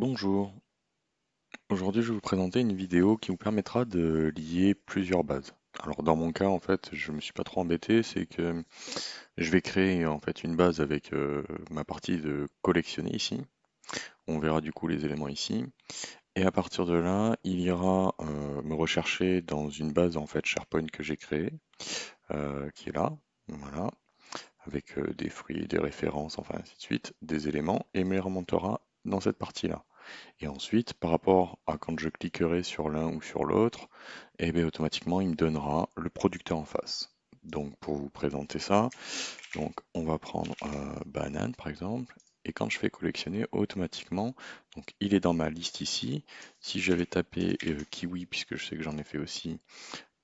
Bonjour, aujourd'hui je vais vous présenter une vidéo qui vous permettra de lier plusieurs bases. Alors dans mon cas en fait je me suis pas trop embêté, c'est que je vais créer en fait une base avec ma partie de collectionner ici. On verra du coup les éléments ici. Et à partir de là, il ira me rechercher dans une base en fait SharePoint que j'ai créée, qui est là, voilà, avec des fruits, des références, enfin ainsi de suite, des éléments, et me les remontera dans cette partie-là. Et ensuite, par rapport à quand je cliquerai sur l'un ou sur l'autre, eh bien, automatiquement, il me donnera le producteur en face. Donc, pour vous présenter ça, donc on va prendre banane par exemple, et quand je fais collectionner, automatiquement, donc il est dans ma liste ici. Si j'avais tapé kiwi, puisque je sais que j'en ai fait aussi,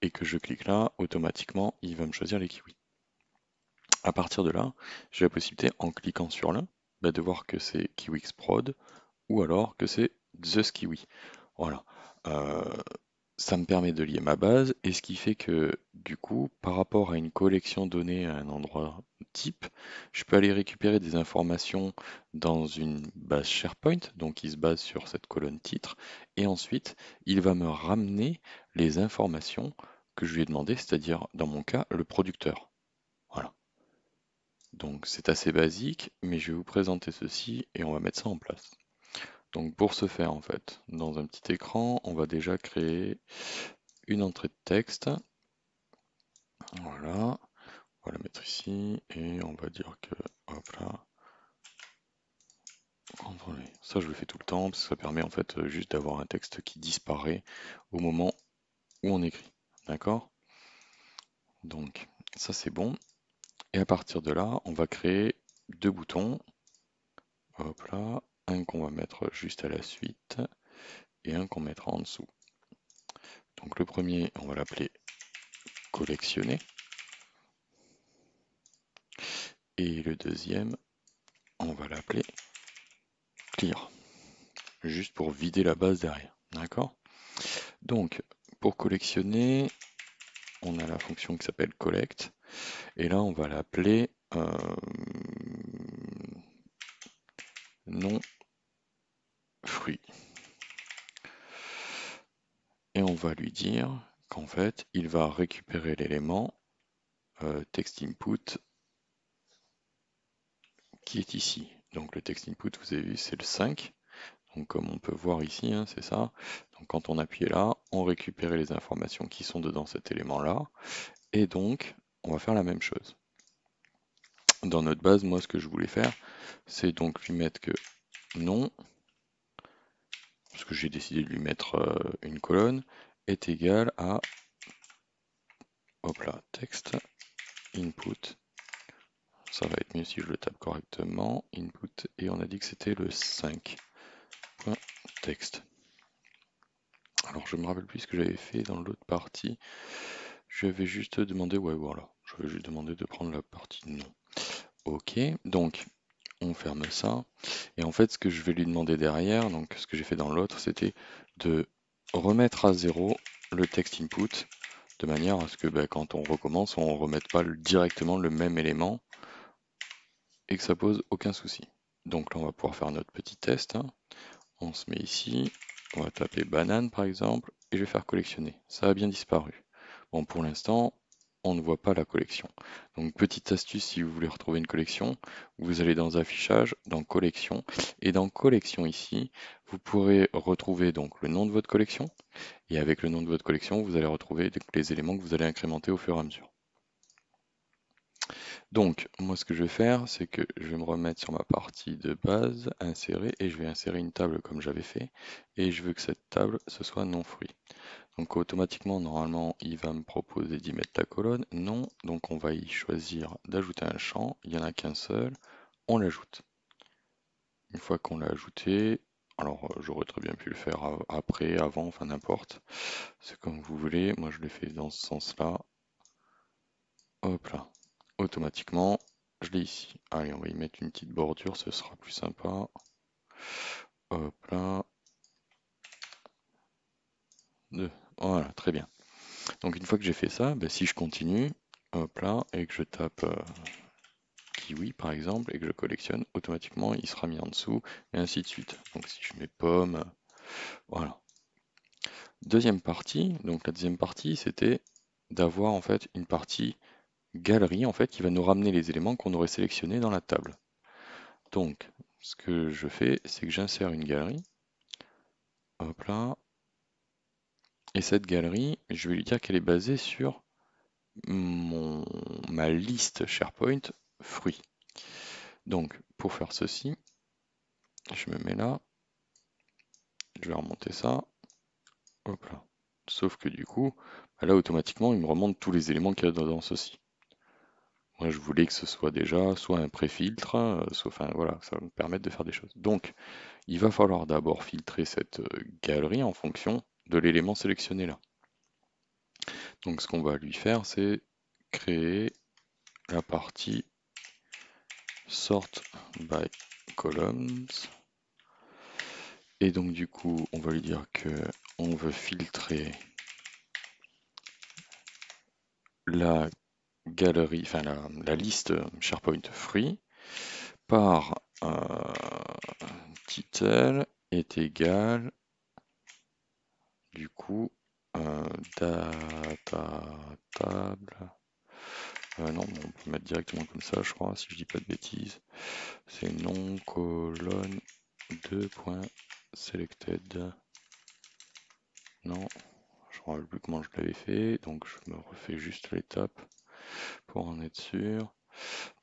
et que je clique là, automatiquement, il va me choisir les kiwis. À partir de là, j'ai la possibilité, en cliquant sur l'un, bah, de voir que c'est KiwiXprod ou alors que c'est The Skiwi. Voilà. Euh, Ça me permet de lier ma base et ce qui fait que du coup, par rapport à une collection donnée à un endroit type, je peux aller récupérer des informations dans une base SharePoint, donc qui se base sur cette colonne titre, et ensuite il va me ramener les informations que je lui ai demandé, c'est-à-dire dans mon cas le producteur. Voilà. Donc c'est assez basique, mais je vais vous présenter ceci et on va mettre ça en place. Donc pour ce faire, en fait, dans un petit écran, on va déjà créer une entrée de texte. Voilà, on va la mettre ici et on va dire que, hop là, contrôler. Ça, je le fais tout le temps parce que ça permet en fait juste d'avoir un texte qui disparaît au moment où on écrit. D'accord? Donc ça c'est bon. Et à partir de là, on va créer deux boutons. Hop là, un qu'on va mettre juste à la suite et un qu'on mettra en dessous. Donc le premier, on va l'appeler collectionner. Et le deuxième, on va l'appeler clear, juste pour vider la base derrière. D'accord? Donc, pour collectionner, on a la fonction qui s'appelle collect, et là on va l'appeler non fruit. Et on va lui dire qu'en fait, il va récupérer l'élément text input qui est ici. Donc le text input, vous avez vu, c'est le 5. Donc comme on peut voir ici, hein, c'est ça. Donc quand on appuie là, on récupère les informations qui sont dedans cet élément-là. Et donc, on va faire la même chose. Dans notre base, moi, ce que je voulais faire, c'est donc lui mettre que nom, parce que j'ai décidé de lui mettre une colonne, est égal à, hop là, texte, input. Ça va être mieux si je le tape correctement. Input, et on a dit que c'était le 5.text. Alors, je me rappelle plus ce que j'avais fait dans l'autre partie. Je vais juste demander, ouais, voilà, je vais juste demander de prendre la partie nom. Ok, donc on ferme ça. Et en fait, ce que je vais lui demander derrière, donc ce que j'ai fait dans l'autre, c'était de remettre à zéro le text input, de manière à ce que quand on recommence, on ne remette pas directement le même élément et que ça pose aucun souci. Donc là, on va pouvoir faire notre petit test, hein. On se met ici, on va taper banane par exemple, et je vais faire collectionner. Ça a bien disparu. Bon, pour l'instant, on ne voit pas la collection. Donc, petite astuce, si vous voulez retrouver une collection, vous allez dans affichage, dans collection, et dans collection ici, vous pourrez retrouver donc le nom de votre collection, et avec le nom de votre collection, vous allez retrouver les éléments que vous allez incrémenter au fur et à mesure. Donc, moi, ce que je vais faire, c'est que je vais me remettre sur ma partie de base, insérer, et je vais insérer une table comme j'avais fait, et je veux que cette table, ce soit non fruit. Donc, automatiquement, normalement, il va me proposer d'y mettre la colonne. Non, donc on va y choisir d'ajouter un champ. Il n'y en a qu'un seul. On l'ajoute. Une fois qu'on l'a ajouté, alors j'aurais très bien pu le faire après, avant, enfin n'importe. C'est comme vous voulez. Moi, je l'ai fait dans ce sens-là. Hop là. Automatiquement, je l'ai ici. Allez, on va y mettre une petite bordure, ce sera plus sympa. Hop là. Deux. Voilà, très bien. Donc une fois que j'ai fait ça, si je continue, hop là, et que je tape dis oui par exemple et que je collectionne, automatiquement il sera mis en dessous et ainsi de suite. Donc si je mets pomme, voilà. Deuxième partie, donc la deuxième partie c'était d'avoir en fait une partie galerie en fait qui va nous ramener les éléments qu'on aurait sélectionnés dans la table. Donc ce que je fais c'est que j'insère une galerie, hop là, et cette galerie je vais lui dire qu'elle est basée sur ma liste SharePoint fruits. Donc pour faire ceci, je me mets là, je vais remonter ça, hop là. Sauf que du coup, bah là automatiquement il me remonte tous les éléments qu'il y a dans ceci. Moi je voulais que ce soit déjà soit un pré-filtre, soit, enfin voilà, ça va me permettre de faire des choses. Donc il va falloir d'abord filtrer cette galerie en fonction de l'élément sélectionné là. Donc ce qu'on va lui faire, c'est créer la partie sort by columns. Et donc du coup, on va lui dire que on veut filtrer la galerie, enfin la liste SharePoint free par title est égal du coup data table. Non, on peut mettre directement comme ça, je crois, si je dis pas de bêtises. C'est non colonne 2.selected. Non, je ne me rappelle plus comment je l'avais fait, donc je me refais juste l'étape pour en être sûr.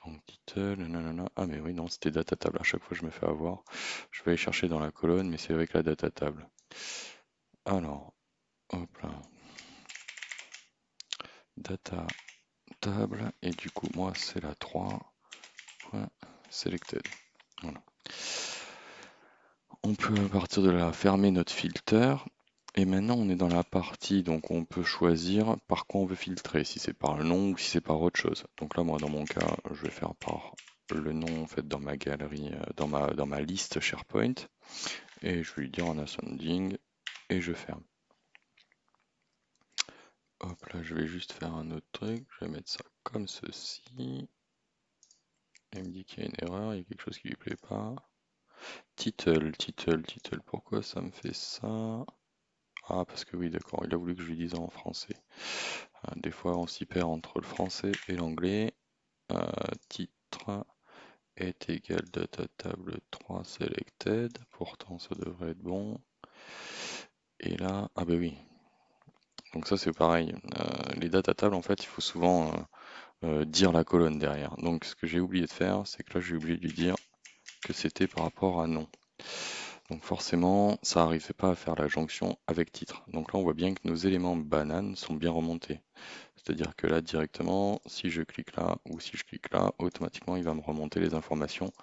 Donc title, nanana. Ah mais oui, non, c'était data table. À chaque fois, je me fais avoir. Je vais aller chercher dans la colonne, mais c'est avec la data table. Alors, hop là. Data table, et du coup, moi, c'est la 3.selected. Voilà. On peut à partir de là fermer notre filter. Et maintenant, on est dans la partie, donc on peut choisir par quoi on veut filtrer, si c'est par le nom ou si c'est par autre chose. Donc là, moi, dans mon cas, je vais faire par le nom en fait dans ma galerie, dans ma liste SharePoint, et je vais lui dire en ascending, et je ferme. Hop là, je vais juste faire un autre truc, je vais mettre ça comme ceci. Il me dit qu'il y a une erreur, il y a quelque chose qui lui plaît pas. Title, pourquoi ça me fait ça? Ah, parce que oui, d'accord, il a voulu que je lui dise en français. Des fois, on s'y perd entre le français et l'anglais. Titre est égal data table 3 selected. Pourtant, ça devrait être bon. Et là, ah bah oui. Donc ça, c'est pareil. Les data tables, en fait, il faut souvent dire la colonne derrière. Donc, ce que j'ai oublié de faire, c'est que là, j'ai oublié de lui dire que c'était par rapport à nom. Donc forcément, ça n'arrivait pas à faire la jonction avec titre. Donc là, on voit bien que nos éléments bananes sont bien remontés. C'est-à-dire que là, directement, si je clique là ou si je clique là, automatiquement, il va me remonter les informations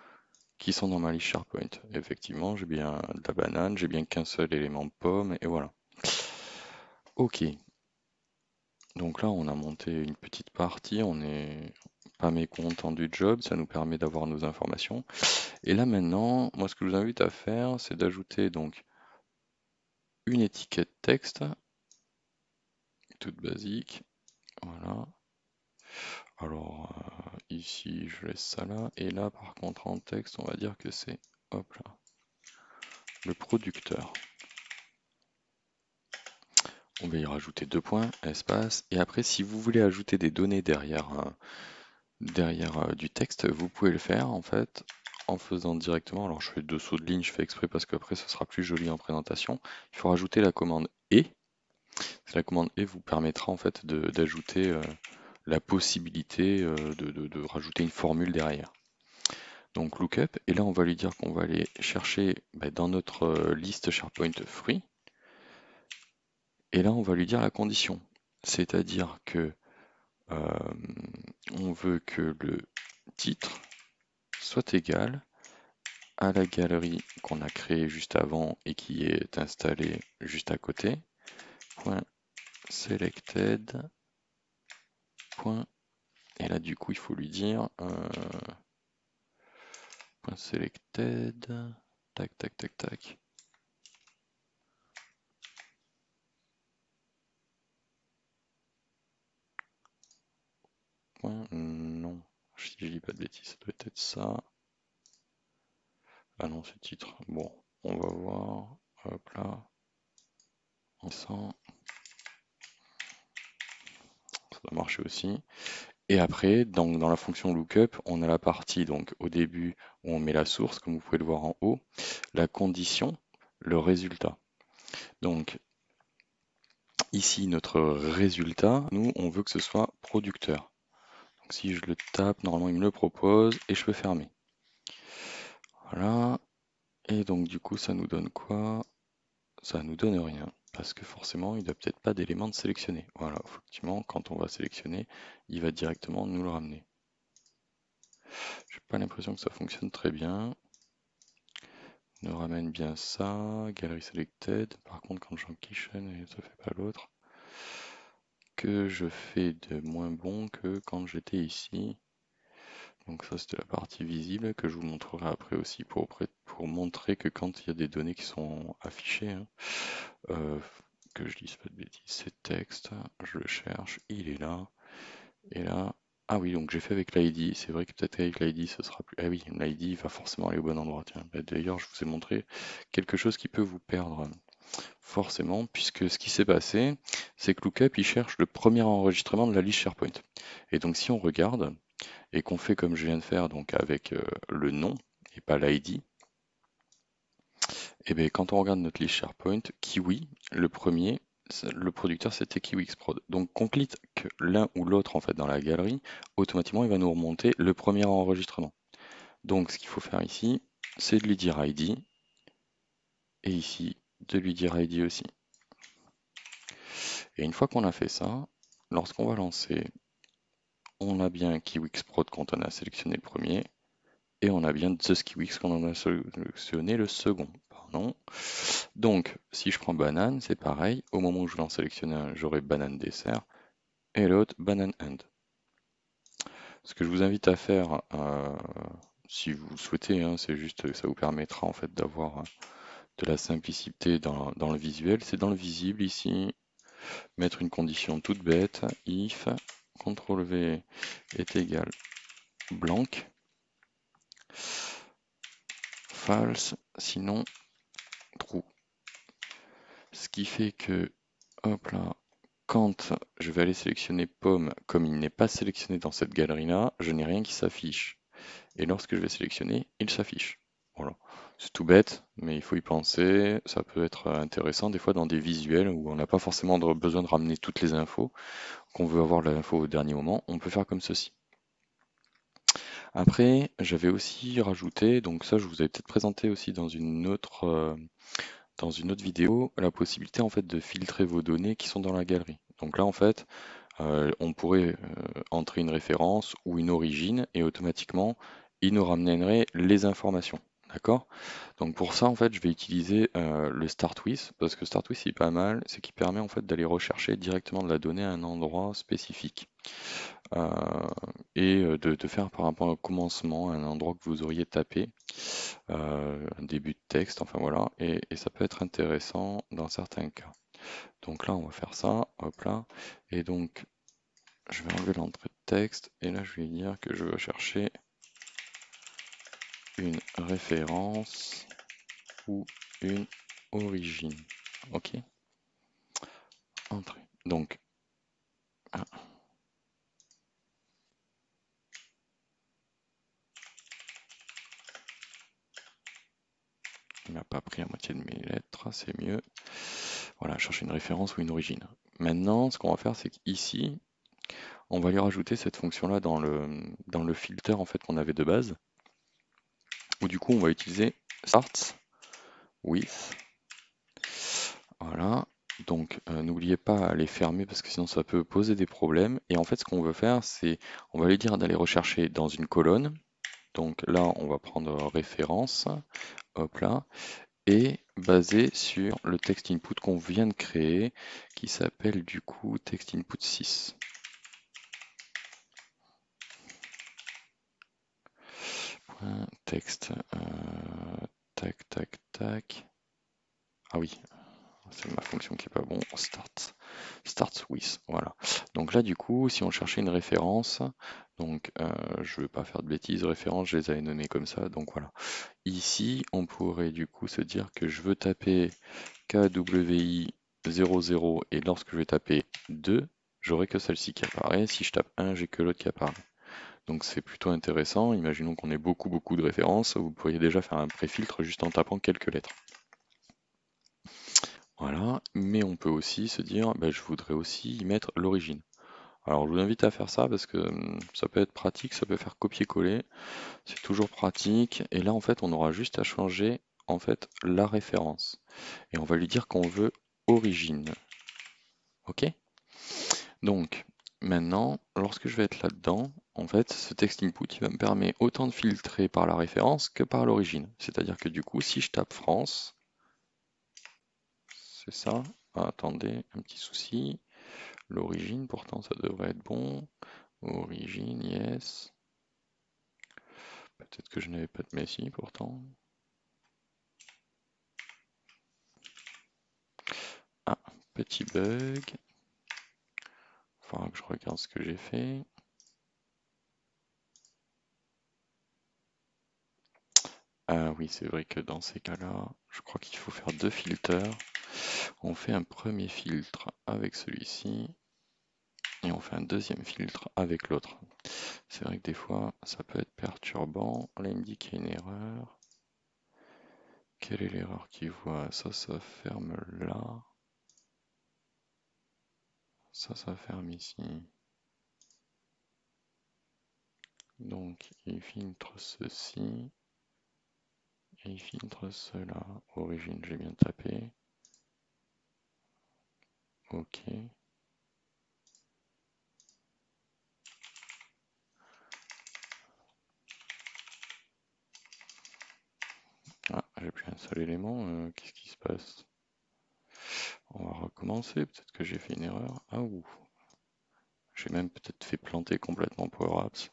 qui sont dans ma liste SharePoint. Et effectivement, j'ai bien de la banane, j'ai bien qu'un seul élément pomme, et voilà. Ok. Donc là, on a monté une petite partie, on n'est pas mécontent du job, ça nous permet d'avoir nos informations. Et là maintenant, moi ce que je vous invite à faire, c'est d'ajouter donc une étiquette texte, toute basique, voilà. Alors ici, je laisse ça là, et là par contre en texte, on va dire que c'est, hop là, le producteur. On va y rajouter deux points, espace, et après si vous voulez ajouter des données derrière, du texte, vous pouvez le faire en fait en faisant directement, alors je fais deux sauts de ligne, je fais exprès parce qu'après ce sera plus joli en présentation. Il faut rajouter la commande et. La commande et vous permettra en fait d'ajouter la possibilité de rajouter une formule derrière. Donc lookup, et là on va lui dire qu'on va aller chercher dans notre liste SharePoint free, et là on va lui dire la condition. C'est-à-dire que on veut que le titre soit égal à la galerie qu'on a créée juste avant et qui est installée juste à côté, point selected, point, et là du coup il faut lui dire point selected, tac tac tac tac. Point, non, Si je dis pas de bêtises, ça doit être ça. Ah non, c'est titre. Bon, on va voir. Hop là. On sent. Ça doit marcher aussi. Et après, dans la fonction lookup, on a la partie donc au début où on met la source, comme vous pouvez le voir en haut, la condition, le résultat. Donc ici, notre résultat, nous, on veut que ce soit producteur. Donc si je le tape, normalement, il me le propose et je peux fermer. Voilà. Et donc du coup, ça nous donne quoi? Ça nous donne rien. Parce que forcément, il n'a peut-être pas d'éléments de sélectionner. Voilà, effectivement, quand on va sélectionner, il va directement nous le ramener. J'ai pas l'impression que ça fonctionne très bien. Nous ramène bien ça, Gallery Selected. Par contre, quand j'enquichonne, et ça fait pas l'autre. Que je fais de moins bon que quand j'étais ici. Donc ça, c'était la partie visible que je vous montrerai après aussi pour montrer que quand il y a des données qui sont affichées, hein, que je dise pas de bêtises, c'est texte, je le cherche, il est là, et là, ah oui, donc j'ai fait avec l'ID, c'est vrai que peut-être qu'avec l'ID ce sera plus, ah oui, l'ID va forcément aller au bon endroit, tiens, bah, d'ailleurs je vous ai montré quelque chose qui peut vous perdre, forcément, puisque ce qui s'est passé, c'est que Lookup, il cherche le premier enregistrement de la liste SharePoint, et donc si on regarde, et qu'on fait comme je viens de faire, donc avec le nom, et pas l'ID, et bien quand on regarde notre liste SharePoint, Kiwi, le premier, le producteur c'était KiwiXprod. Donc qu'on clique l'un ou l'autre en fait dans la galerie, automatiquement il va nous remonter le premier enregistrement. Donc ce qu'il faut faire ici, c'est de lui dire ID, et ici de lui dire ID aussi. Et une fois qu'on a fait ça, lorsqu'on va lancer, on a bien KiwiXprod quand on a sélectionné le premier, et on a bien TheSkiWix quand on a sélectionné le second. Pardon. Donc, si je prends banane, c'est pareil. Au moment où je vais en sélectionner un, j'aurai banane dessert et l'autre banane end. Ce que je vous invite à faire, si vous le souhaitez, hein, c'est juste, ça vous permettra en fait d'avoir de la simplicité dans le visuel. C'est dans le visible ici, mettre une condition toute bête, if CTRL V est égal blanc, false, sinon true. Ce qui fait que, hop là, quand je vais aller sélectionner pomme, comme il n'est pas sélectionné dans cette galerie-là, je n'ai rien qui s'affiche. Et lorsque je vais sélectionner, il s'affiche. Voilà. C'est tout bête, mais il faut y penser. Ça peut être intéressant des fois dans des visuels où on n'a pas forcément besoin de ramener toutes les infos, qu'on veut avoir l'info au dernier moment. On peut faire comme ceci. Après, j'avais aussi rajouté, donc ça je vous avais peut-être présenté aussi dans une autre vidéo, la possibilité en fait de filtrer vos données qui sont dans la galerie. Donc là en fait, on pourrait entrer une référence ou une origine et automatiquement il nous ramènerait les informations. D'accord? Donc pour ça en fait je vais utiliser le Start With parce que Start With c'est pas mal, c'est qu'il permet en fait d'aller rechercher directement de la donnée à un endroit spécifique. Et de faire par rapport au commencement, un endroit que vous auriez tapé, un début de texte, enfin voilà, et ça peut être intéressant dans certains cas. Donc là, on va faire ça, hop là, et donc je vais enlever l'entrée de texte, et là je vais dire que je veux chercher une référence ou une origine. Ok, entrée. Donc, ah, il m'a pas pris la moitié de mes lettres, c'est mieux. Voilà, chercher une référence ou une origine. Maintenant, ce qu'on va faire, c'est qu'ici, on va lui rajouter cette fonction-là dans le filter en fait qu'on avait de base, où du coup on va utiliser start with. Voilà. Donc n'oubliez pas à les fermer parce que sinon ça peut poser des problèmes. Et en fait ce qu'on veut faire, c'est on va lui dire d'aller rechercher dans une colonne. Donc là on va prendre référence, hop là, et basé sur le text input qu'on vient de créer, qui s'appelle du coup text input 6. Texte, tac, tac, tac. Ah oui, c'est ma fonction qui est pas bon. Start. starts with, voilà. Donc là, du coup, si on cherchait une référence, donc je ne veux pas faire de bêtises, références, je les avais nommées comme ça, donc voilà. Ici, on pourrait du coup se dire que je veux taper KWI 00 et lorsque je vais taper 2, j'aurai que celle-ci qui apparaît. Si je tape 1, j'ai que l'autre qui apparaît. Donc c'est plutôt intéressant. Imaginons qu'on ait beaucoup de références. Vous pourriez déjà faire un préfiltre juste en tapant quelques lettres. Voilà, mais on peut aussi se dire, bah, je voudrais aussi y mettre l'origine. Alors je vous invite à faire ça parce que ça peut être pratique, ça peut faire copier-coller, c'est toujours pratique. Et là en fait on aura juste à changer en fait la référence. Et on va lui dire qu'on veut origine. Ok? Donc maintenant, lorsque je vais être là-dedans, en fait ce text input il va me permettre autant de filtrer par la référence que par l'origine. C'est-à-dire que du coup si je tape France, c'est ça. Ah, attendez, un petit souci. L'origine, pourtant, ça devrait être bon. Origine, yes. Peut-être que je n'avais pas de Messi, pourtant. Ah, petit bug. Faudra que je regarde ce que j'ai fait. Ah oui, c'est vrai que dans ces cas-là, je crois qu'il faut faire deux filters. On fait un premier filtre avec celui-ci et on fait un deuxième filtre avec l'autre. C'est vrai que des fois, ça peut être perturbant. Là, il me dit qu'il y a une erreur. Quelle est l'erreur qu'il voit? Ça ferme là. Ça ferme ici. Donc, il filtre ceci et il filtre cela. Origine, j'ai bien tapé. OK. Ah, j'ai plus un seul élément. Qu'est-ce qui se passe? On va recommencer. Peut-être que j'ai fait une erreur. Ah ouh. J'ai même peut-être fait planter complètement Power Apps.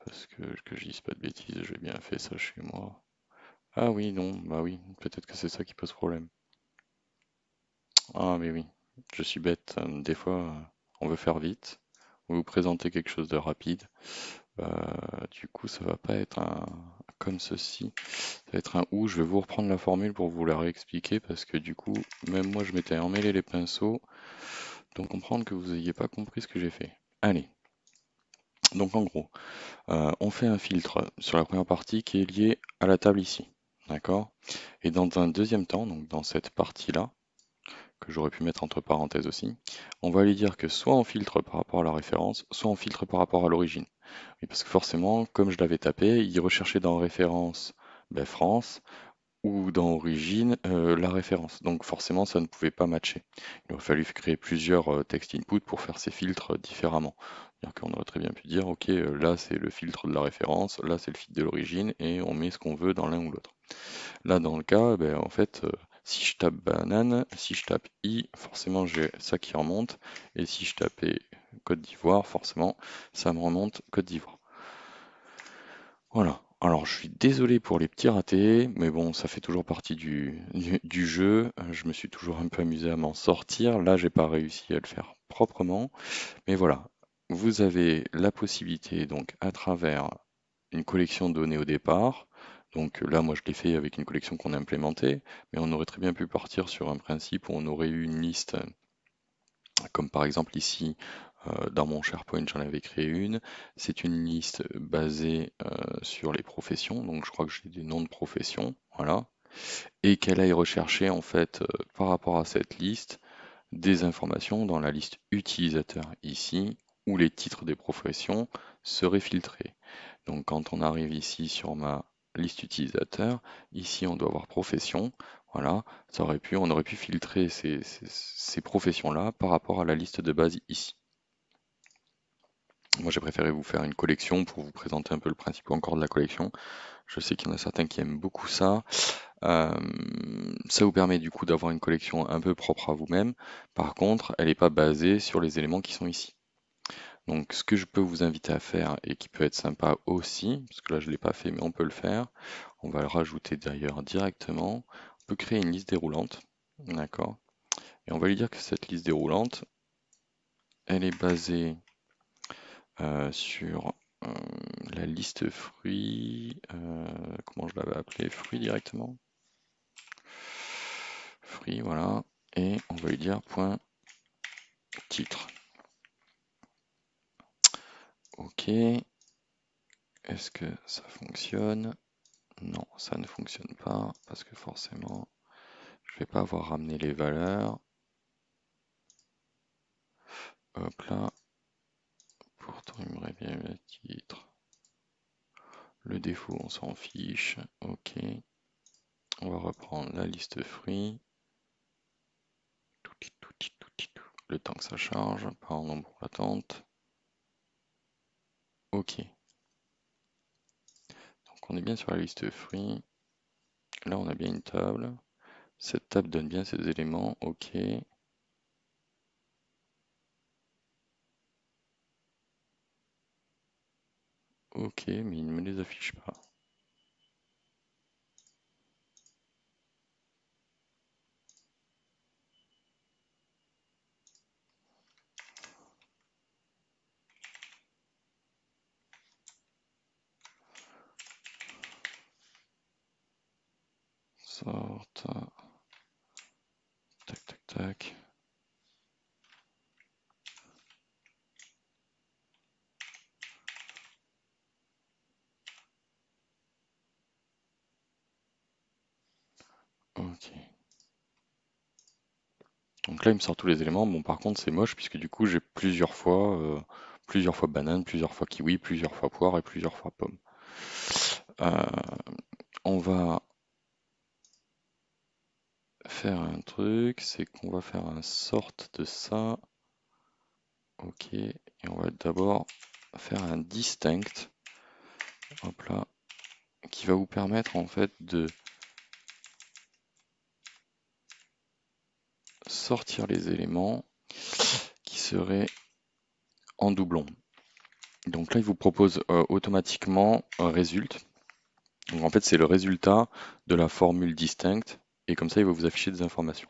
Parce que je dise pas de bêtises, j'ai bien fait ça chez moi. Ah oui, non, bah oui, peut-être que c'est ça qui pose problème. Ah mais oui, je suis bête. Des fois, on veut faire vite. On veut vous présenter quelque chose de rapide. Du coup, ça va pas être un comme ceci. Ça va être un ou. Je vais vous reprendre la formule pour vous la réexpliquer parce que du coup, même moi, je m'étais emmêlé les pinceaux. Donc, comprendre que vous n'ayez pas compris ce que j'ai fait. Allez. Donc, en gros, on fait un filtre sur la première partie qui est liée à la table ici. D'accord? Et dans un deuxième temps, donc dans cette partie-là, que j'aurais pu mettre entre parenthèses aussi, on va lui dire que soit on filtre par rapport à la référence, soit on filtre par rapport à l'origine. Oui, parce que forcément, comme je l'avais tapé, il recherchait dans référence ben, France ou dans origine la référence. Donc forcément, ça ne pouvait pas matcher. Il aurait fallu créer plusieurs text input pour faire ces filtres différemment. C'est-à-dire qu'on aurait très bien pu dire, ok, là c'est le filtre de la référence, là c'est le filtre de l'origine, et on met ce qu'on veut dans l'un ou l'autre. Là, dans le cas, ben, en fait, si je tape banane, si je tape i, forcément j'ai ça qui remonte, et si je tapais Côte d'Ivoire, forcément, ça me remonte Côte d'Ivoire. Voilà. Alors, je suis désolé pour les petits ratés, mais bon, ça fait toujours partie du jeu. Je me suis toujours un peu amusé à m'en sortir. Là, j'ai pas réussi à le faire proprement, mais voilà. Vous avez la possibilité, donc, à travers une collection de données au départ. Donc là, moi, je l'ai fait avec une collection qu'on a implémentée, mais on aurait très bien pu partir sur un principe où on aurait eu une liste, comme par exemple ici, dans mon SharePoint, j'en avais créé une. C'est une liste basée sur les professions, donc je crois que j'ai des noms de professions, voilà, et qu'elle aille rechercher en fait par rapport à cette liste des informations dans la liste utilisateur ici, où les titres des professions seraient filtrés. Donc quand on arrive ici sur ma liste utilisateur, ici on doit avoir profession, voilà, on aurait pu filtrer ces professions-là par rapport à la liste de base ici. Moi j'ai préféré vous faire une collection pour vous présenter un peu le principe encore de la collection. Je sais qu'il y en a certains qui aiment beaucoup ça. Euh, Ça vous permet du coup d'avoir une collection un peu propre à vous-même. Par contre, elle n'est pas basée sur les éléments qui sont ici. Donc ce que je peux vous inviter à faire et qui peut être sympa aussi, parce que là je ne l'ai pas fait mais on peut le faire, on va le rajouter d'ailleurs directement. On peut créer une liste déroulante, d'accord? Et on va lui dire que cette liste déroulante, elle est basée sur euh, la liste fruits, comment je l'avais appelé? Fruits directement? Fruits, voilà. Et on va lui dire point titre. Ok. Est-ce que ça fonctionne? Non, ça ne fonctionne pas parce que forcément, je vais pas avoir ramené les valeurs. Hop là. Pourtant, il me révèle le titre. Le défaut, on s'en fiche. Ok. On va reprendre la liste fruits. Le temps que ça charge, pas en nombre d'attente. Ok. Donc on est bien sur la liste fruits. Là, on a bien une table. Cette table donne bien ces éléments. Ok. Ok, mais il ne me les affiche pas. Sorte. Tac, tac, tac. Ok. Donc là, il me sort tous les éléments. Bon, par contre, c'est moche puisque du coup, j'ai plusieurs fois banane, plusieurs fois kiwi, plusieurs fois poire et plusieurs fois pomme. Euh, on va faire un truc, c'est qu'on va faire un sort de ça. Ok. Et on va d'abord faire un distinct. Hop là. Qui va vous permettre en fait de sortir les éléments qui seraient en doublon. Donc là, il vous propose automatiquement un résultat. Donc en fait, c'est le résultat de la formule distincte et comme ça, il va vous afficher des informations.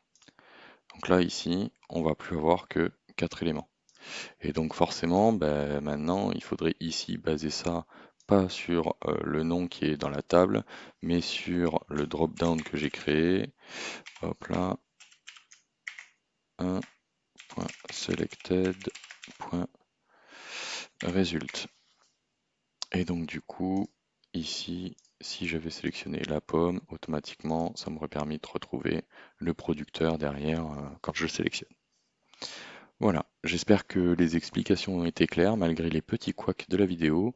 Donc là, ici, on va plus avoir que 4 éléments. Et donc forcément, ben, maintenant, il faudrait ici baser ça pas sur le nom qui est dans la table, mais sur le drop-down que j'ai créé. Hop là, 1.selected.result. Et donc du coup, ici, si j'avais sélectionné la pomme, automatiquement, ça m'aurait permis de retrouver le producteur derrière quand je le sélectionne. Voilà, j'espère que les explications ont été claires malgré les petits couacs de la vidéo,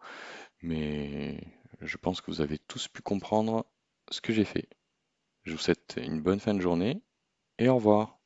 mais je pense que vous avez tous pu comprendre ce que j'ai fait. Je vous souhaite une bonne fin de journée et au revoir.